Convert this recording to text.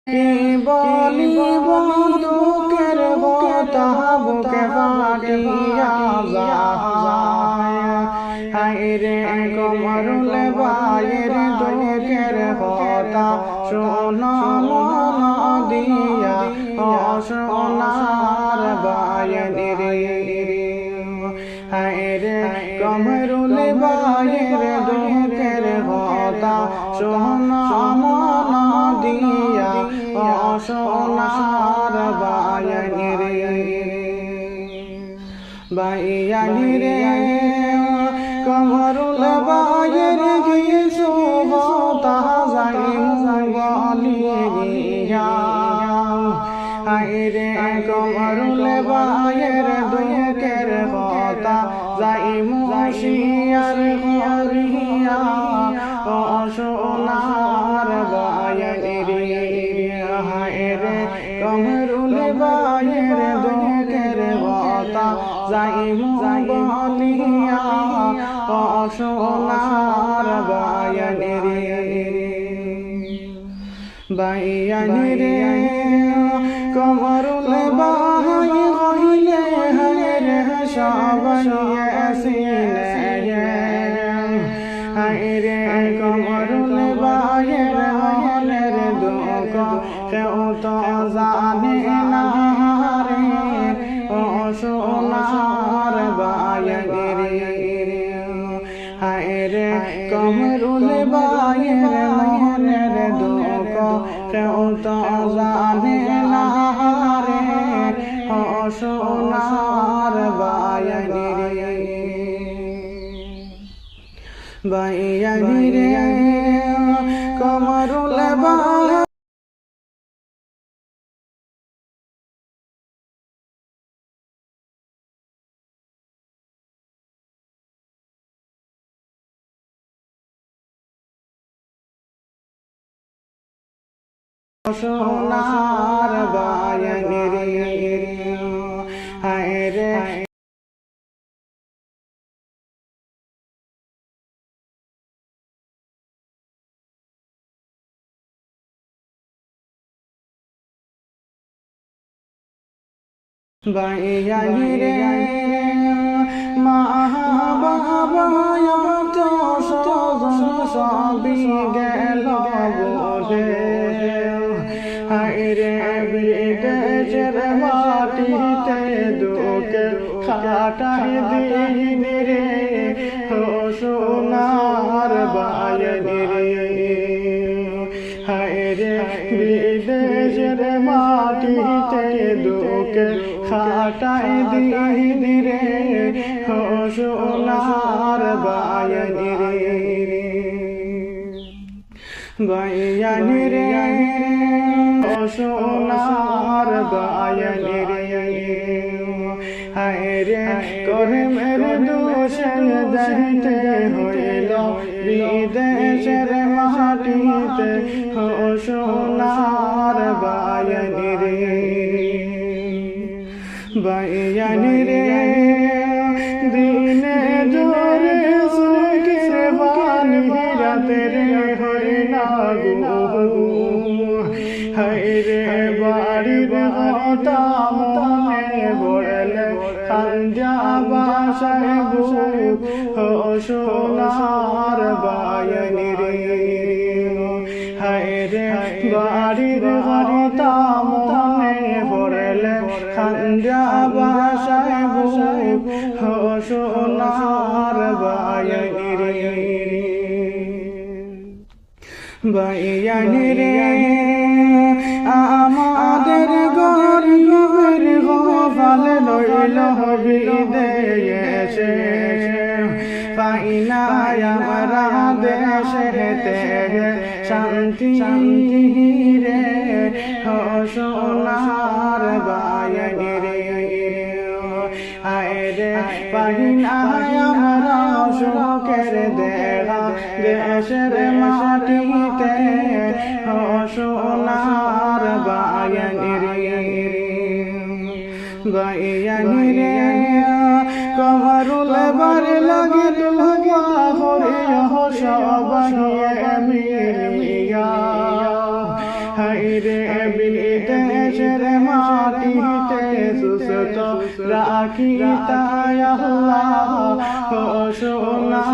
কি বলিব দুঃখের কথা বুকে ফাটিয়া যায় হায়রে কমরুল ভাইয়ের দুঃখের কথা শোনো মন দিয়া সোনার বায়নের হায়রে কমরুল ভাইয়ের দুঃখের কথা শোনো মন দিয়া সোনার বায়নের বায়নের কমরুল ভাইয়ের কিছু কথা যাই বলিয়া হায়রে কমরুল ভাইয়ের দুঃখের কথা যাই মুশিয়ার হরিয়া সোনার বায়নের হায়রে কমরুল ভাইয়ের দুঃখের কথা যাই বলিয়া সোনার বায়নের বায়নের কমরুল ভাই হইলে হায়রে সবাই হায়রে কমরুল ভাইয়ের মনের দুঃখ কেউ তো জানে না রে ও সোনার বায়নের হায়রে কমরুল ভাইয়ের মনের দুঃখ কেউ তো জানে না রে ও সোনার বায়নের বায়নের কমরুল ভাই সোনার বায়নের হায়রে বায়নের মা বাবা তো সবই গেল বলে হায়রে বিদেশের মাটিতে দুঃখে কাটাই দিন রে ও সোনার বায়নের হায়রে বিদেশের মাটিতে দুঃখে কাটাই দিন রে ও সোনার বায়নের বায়নের সোনার বায়নের হায়রে কর্মের দোষে যাইতে হইল বিদেশের মাটিতে ও সোনার বায়নের বায়নের দিনে জোরে সুখের বাণী রাতের হরি না গো হায়রে বাড়ির কথা মনে বড়লে খাঞ্জা বাসায় গো ও সোনার বায়নের হায়রে বাড়ির কথা মনে বড়লে খাঞ্জা বাসায় গো ও সোনার বায়নের বায়নের আমাদের গরিবের গোপাল লইল বিদেশে পাইনা আমরা দেশেতে শান্তি রে ও সোনার বায়নের হায়রে পাইনা আমরা সুখের দেখা দেশের মাটিতে ও সোনার বায়নের বায়নের কমরুল বার লাগে দুয়া হরিয়া সবাই মিলিয়া হাইরে বিদেশের মাটিতে সুস্থ রাখিতা আল্লাহ ও সোনা